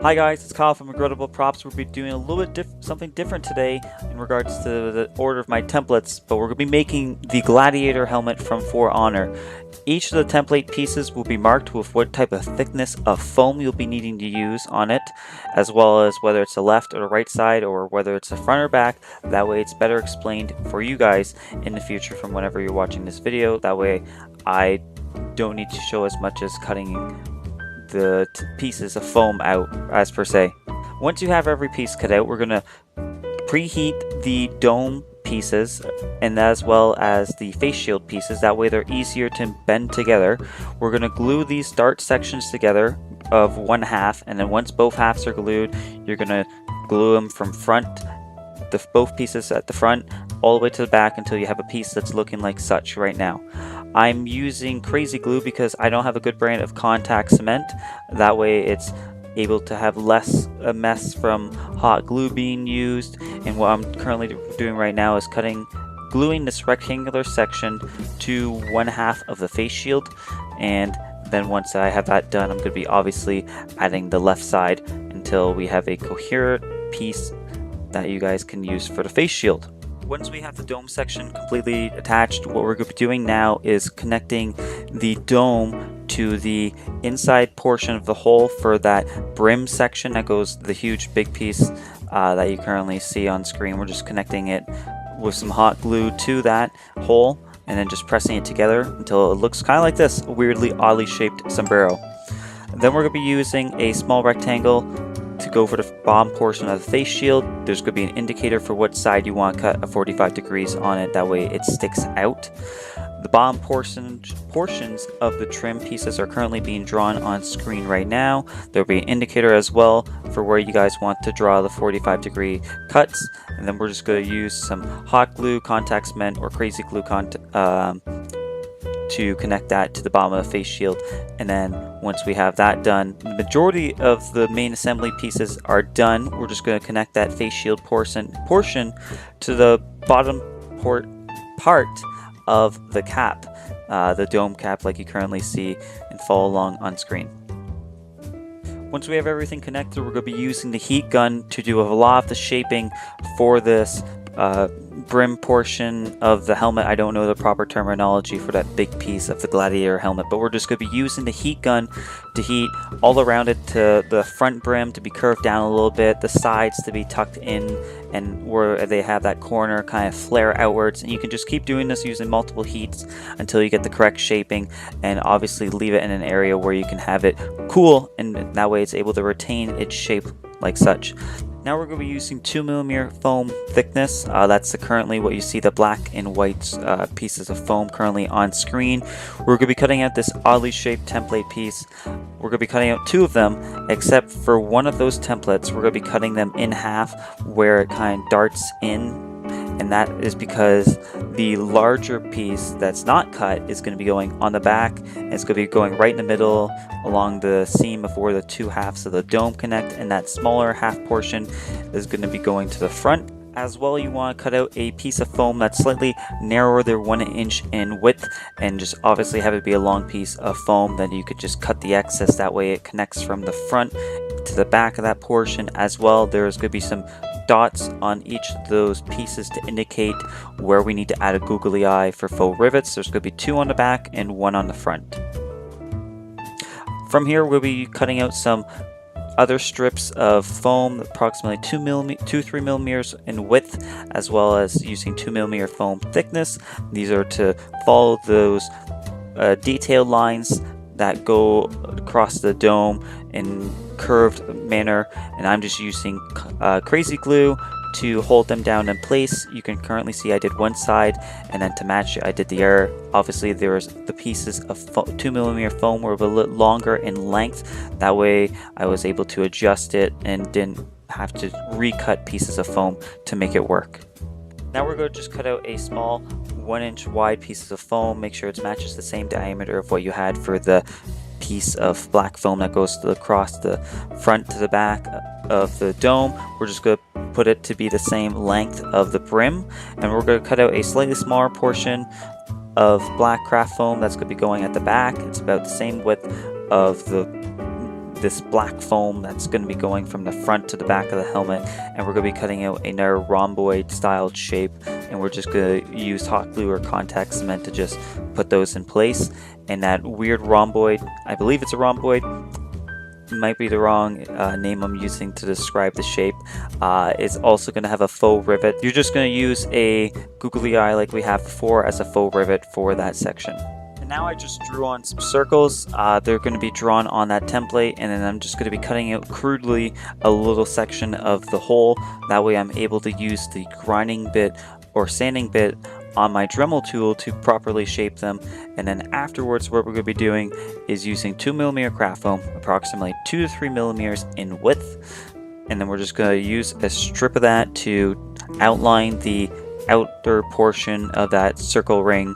Hi guys, it's Kyle from Regrettable Props. We'll be doing a little bit something different today in regards to the order of my templates, but we're going to be making the Gladiator helmet from For Honor. Each of the template pieces will be marked with what type of thickness of foam you'll be needing to use on it, as well as whether it's the left or the right side or whether it's the front or back. That way it's better explained for you guys in the future from whenever you're watching this video. That way I don't need to show as much as cutting the pieces of foam out as per se. Once you have every piece cut out, we're going to preheat the dome pieces and as well as the face shield pieces. That way they're easier to bend together. We're going to glue these dart sections together of one half, and then once both halves are glued, you're going to glue them from front, both pieces at the front all the way to the back until you have a piece that's looking like such right now. I'm using crazy glue because I don't have a good brand of contact cement. That way it's able to have less a mess from hot glue being used. And what I'm currently doing right now is gluing this rectangular section to one half of the face shield, and then once I have that done, I'm going to be obviously adding the left side until we have a coherent piece that you guys can use for the face shield. Once we have the dome section completely attached, what we're going to be doing now is connecting the dome to the inside portion of the hole for that brim section that goes the huge big piece that you currently see on screen. We're just connecting it with some hot glue to that hole and then just pressing it together until it looks kind of like this, a weirdly oddly shaped sombrero. Then we're going to be using a small rectangle to go for the bottom portion of the face shield. There's going to be an indicator for what side you want to cut a 45 degrees on it, that way it sticks out. The bottom portions of the trim pieces are currently being drawn on screen right now. There'll be an indicator as well for where you guys want to draw the 45 degree cuts, and then we're just going to use some hot glue, contact cement, or crazy glue to connect that to the bottom of the face shield. And then once we have that done, the majority of the main assembly pieces are done. We're just going to connect that face shield portion to the bottom part of the cap, the dome cap, like you currently see and follow along on screen. Once we have everything connected, we're going to be using the heat gun to do a lot of the shaping for this brim portion of the helmet. I don't know the proper terminology for that big piece of the Gladiator helmet, but we're just going to be using the heat gun to heat all around it, to the front brim to be curved down a little bit, the sides to be tucked in, and where they have that corner kind of flare outwards. And you can just keep doing this using multiple heats until you get the correct shaping, and obviously leave it in an area where you can have it cool, and that way it's able to retain its shape like such. Now we're going to be using 2mm foam thickness. That's currently what you see, the black and white pieces of foam currently on screen. We're going to be cutting out this oddly shaped template piece. We're going to be cutting out two of them, except for one of those templates, we're going to be cutting them in half where it kind of darts in. And that is because the larger piece that's not cut is going to be going on the back, and it's going to be going right in the middle along the seam of where the two halves of the dome connect, and that smaller half portion is going to be going to the front. As well, you want to cut out a piece of foam that's slightly narrower than 1 inch in width, and just obviously have it be a long piece of foam. Then you could just cut the excess, that way it connects from the front to the back of that portion. As well, there's going to be some dots on each of those pieces to indicate where we need to add a googly eye for faux rivets. There's going to be 2 on the back and 1 on the front. From here, we'll be cutting out some other strips of foam, approximately 3 millimeters in width, as well as using 2mm foam thickness. These are to follow those detailed lines that go across the dome in curved manner, and I'm just using crazy glue to hold them down in place. You can currently see I did one side, and then to match it I did the other. Obviously there's the pieces of 2mm foam were a little longer in length, that way I was able to adjust it and didn't have to recut pieces of foam to make it work. Now we're going to just cut out a small 1 inch wide pieces of foam. Make sure it matches the same diameter of what you had for the piece of black foam that goes across the front to the back of the dome. We're just going to put it to be the same length of the brim, and we're going to cut out a slightly smaller portion of black craft foam that's going to be going at the back. It's about the same width of the this black foam that's going to be going from the front to the back of the helmet, and we're going to be cutting out another rhomboid styled shape, and we're just going to use hot glue or contact cement to just put those in place. And that weird rhomboid, I believe it's a rhomboid, might be the wrong name I'm using to describe the shape, is also going to have a faux rivet. You're just going to use a googly eye like we have before as a faux rivet for that section. And now I just drew on some circles. They're going to be drawn on that template, and then I'm just going to be cutting out crudely a little section of the hole. That way I'm able to use the grinding bit or sanding bit on my Dremel tool to properly shape them. And then afterwards, what we're going to be doing is using 2mm craft foam, approximately 2 to 3 millimeters in width, and then we're just going to use a strip of that to outline the outer portion of that circle ring,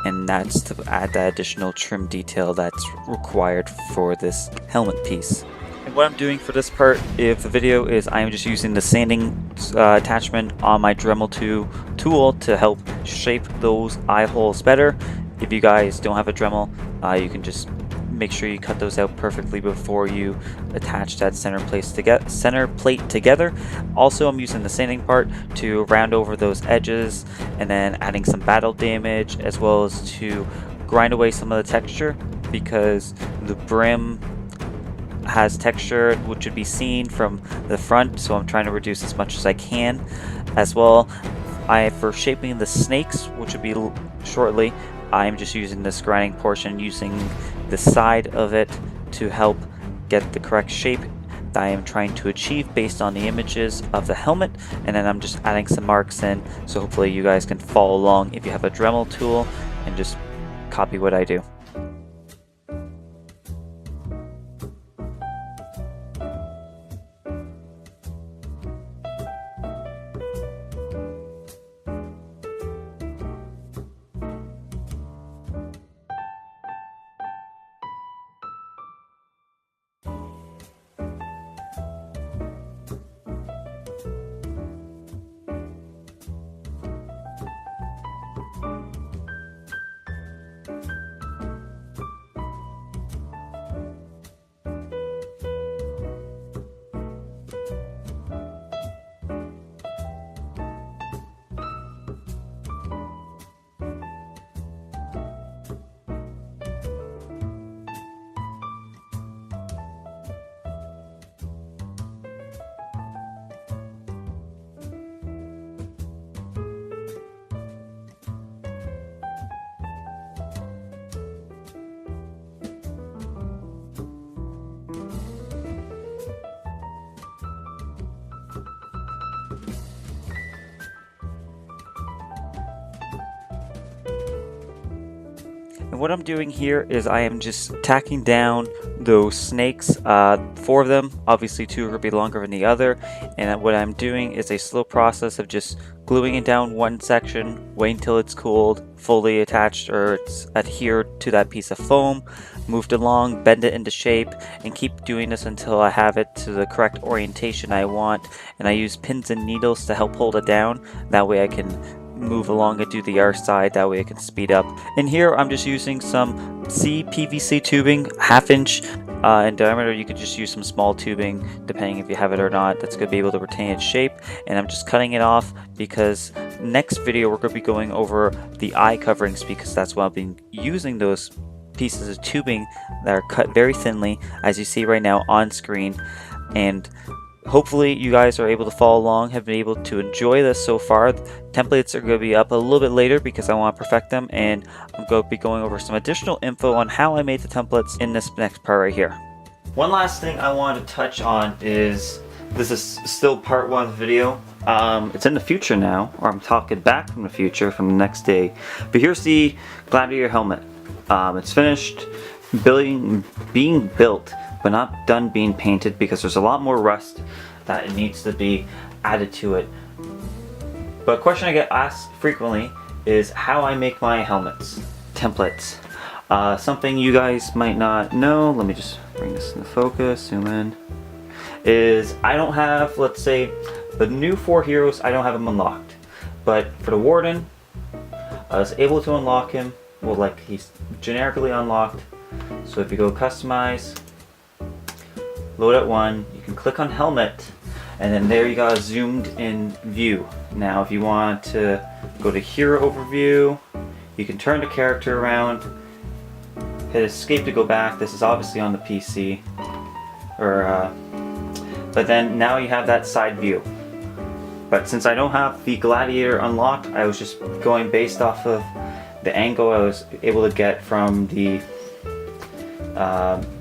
and that's to add that additional trim detail that's required for this helmet piece. And what I'm doing for this part of the video is I am just using the sanding attachment on my Dremel tool to help shape those eye holes better. If you guys don't have a Dremel, you can just make sure you cut those out perfectly before you attach that center plate together. Also, I'm using the sanding part to round over those edges, and then adding some battle damage as well as to grind away some of the texture, because the brim has texture which would be seen from the front, so I'm trying to reduce as much as I can. As well, for shaping the snakes, which would be shortly, I'm just using this grinding portion, using the side of it to help get the correct shape that I am trying to achieve based on the images of the helmet. And then I'm just adding some marks in, so hopefully you guys can follow along if you have a Dremel tool and just copy what I do. And what I'm doing here is I am just tacking down those snakes, 4 of them, obviously 2 are going to be longer than the other, and what I'm doing is a slow process of just gluing it down one section, wait until it's cooled, fully attached or it's adhered to that piece of foam, moved along, bend it into shape, and keep doing this until I have it to the correct orientation I want. And I use pins and needles to help hold it down, that way I can move along and do the other side, that way I can speed up. And here I'm just using some PVC tubing, 1/2 inch in diameter. You could just use some small tubing depending if you have it or not, that's going to be able to retain its shape. And I'm just cutting it off because next video we're going to be going over the eye coverings, because that's why I've been using those pieces of tubing that are cut very thinly, as you see right now on screen. And hopefully you guys are able to follow along, have been able to enjoy this so far. Templates are going to be up a little bit later because I want to perfect them, and I'm going to be going over some additional info on how I made the templates in this next part right here. One last thing I want to touch on is, this is still part 1 of the video. It's in the future now, or I'm talking back from the future, from the next day. But here's the Gladiator helmet. It's finished being built, but not done being painted, because there's a lot more rust that it needs to be added to it. But a question I get asked frequently is how I make my helmets, templates. Something you guys might not know, let me just bring this into focus, zoom in, is I don't have, let's say, the new 4 heroes, I don't have them unlocked. But for the Warden, I was able to unlock him, well, like, he's generically unlocked. So if you go customize, load at 1, you can click on helmet, and then there you got a zoomed in view. Now if you want to go to hero overview, you can turn the character around, hit escape to go back. This is obviously on the PC, but then now you have that side view. But since I don't have the Gladiator unlocked, I was just going based off of the angle I was able to get from the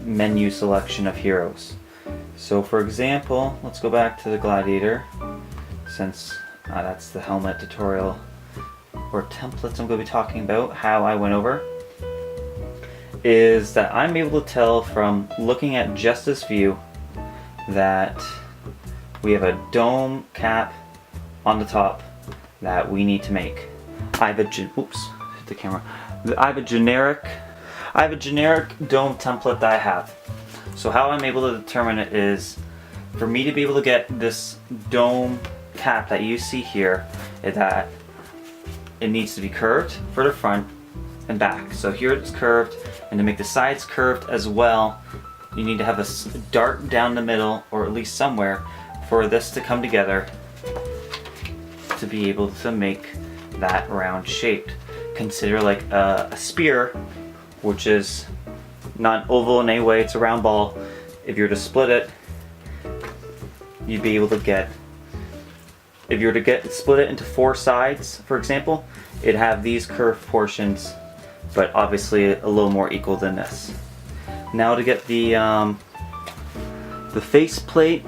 menu selection of heroes. So for example, let's go back to the Gladiator, since that's the helmet tutorial or templates I'm going to be talking about. How I went over is that I'm able to tell from looking at just this view that we have a dome cap on the top that we need to make. I have a generic dome template that I have. So how I'm able to determine it is, for me to be able to get this dome cap that you see here, is that it needs to be curved for the front and back. So here it's curved, and to make the sides curved as well, you need to have a dart down the middle, or at least somewhere, for this to come together to be able to make that round shaped. Consider like a spear, which is not oval in any way, it's a round ball. If you were to split it, you'd be able to get, if you were to split it into 4 sides, for example, it'd have these curved portions, but obviously a little more equal than this. Now to get the face plate,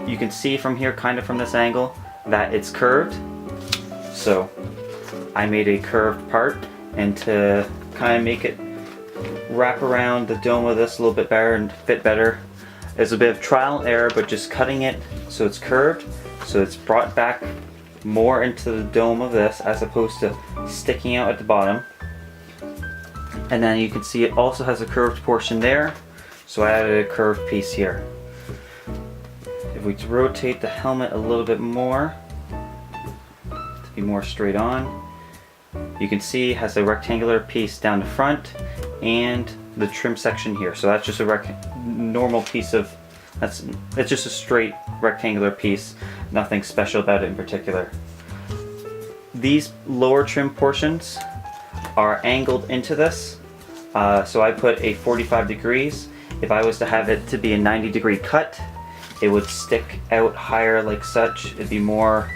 you can see from here, kind of from this angle, that it's curved. So I made a curved part, and to kind of make it wrap around the dome of this a little bit better and fit better, there's a bit of trial and error, but just cutting it so it's curved, so it's brought back more into the dome of this as opposed to sticking out at the bottom. And then you can see it also has a curved portion there, so I added a curved piece here. If we rotate the helmet a little bit more to be more straight on, you can see it has a rectangular piece down the front and the trim section here. So that's just a normal piece of, it's just a straight rectangular piece, nothing special about it in particular. These lower trim portions are angled into this, so I put a 45 degrees. If I was to have it to be a 90-degree cut, it would stick out higher like such. It'd be more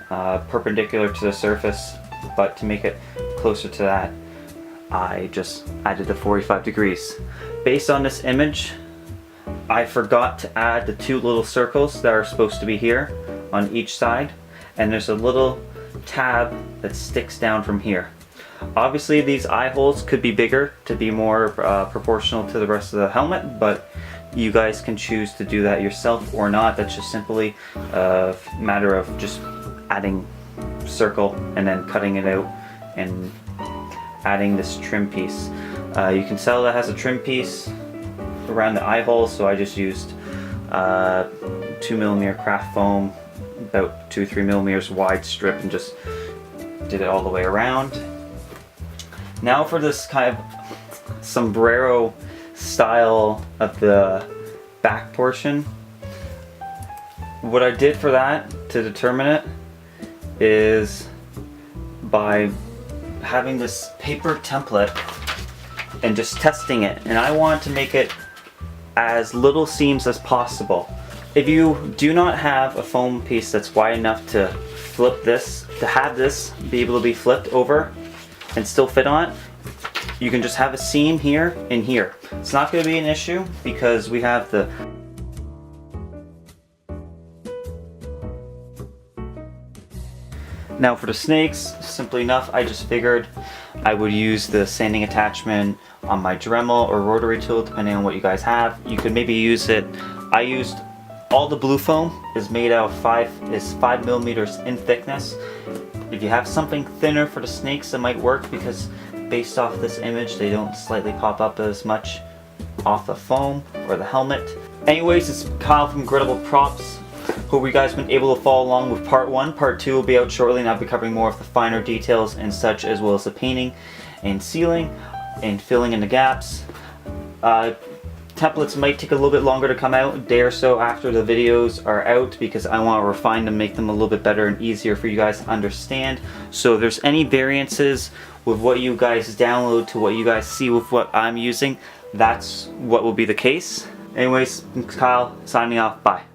perpendicular to the surface, but to make it closer to that, I just added the 45 degrees. Based on this image, I forgot to add the 2 little circles that are supposed to be here on each side, and there's a little tab that sticks down from here. Obviously these eye holes could be bigger to be more proportional to the rest of the helmet, but you guys can choose to do that yourself or not. That's just simply a matter of just adding circle and then cutting it out and adding this trim piece. You can tell that has a trim piece around the eye hole, so I just used 2mm craft foam, about 2-3 millimeters wide strip, and just did it all the way around. Now for this kind of sombrero style of the back portion, what I did for that to determine it is by having this paper template and just testing it, and I want to make it as little seams as possible. If you do not have a foam piece that's wide enough to flip this, to have this be able to be flipped over and still fit on it, you can just have a seam here and here. It's not going to be an issue because we have the Now for the snakes, simply enough, I just figured I would use the sanding attachment on my Dremel or rotary tool, depending on what you guys have. You could maybe use it, I used all the blue foam is made out of 5 millimeters in thickness. If you have something thinner for the snakes, it might work because based off this image, they don't slightly pop up as much off the foam or the helmet. Anyways, it's Kyle from Regrettable Props. Hope you guys have been able to follow along with part 1. Part 2 will be out shortly, and I'll be covering more of the finer details and such, as well as the painting and sealing and filling in the gaps. To templates might take a little bit longer to come out, a day or so after the videos are out, because I want to refine them, make them a little bit better and easier for you guys to understand. So if there's any variances with what you guys download to what you guys see with what I'm using, that's what will be the case. Anyways, Kyle signing off. Bye.